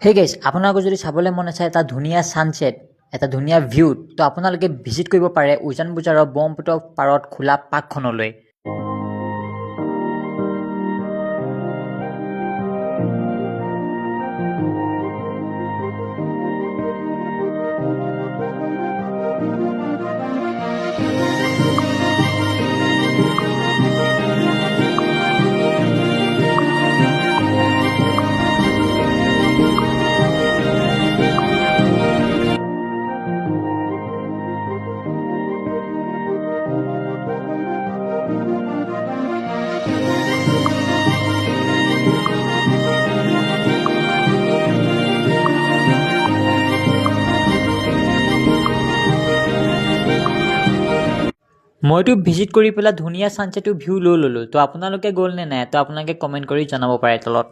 Hey guys, আপোনালোকৰ যদি চাবলৈ মন আছে এটা ধুনীয়া ছানছেট, এটা ধুনীয়া ভিউ, তো আপোনালোকে ভিজিট কৰিব পাৰে উজান বজাৰৰ ব্ৰহ্মপুত্ৰ পাৰত খোলা পাৰ্কখনলৈ। মইতো ভিজিট কৰি পেলাই ধুনীয়া ছানছেটৰ ভিউ লৈ ল'লোঁ। তো আপোনালোকে গ'ল নে নাই, তো আপোনালোকে কমেণ্ট কৰি জনাব পাৰে তলত।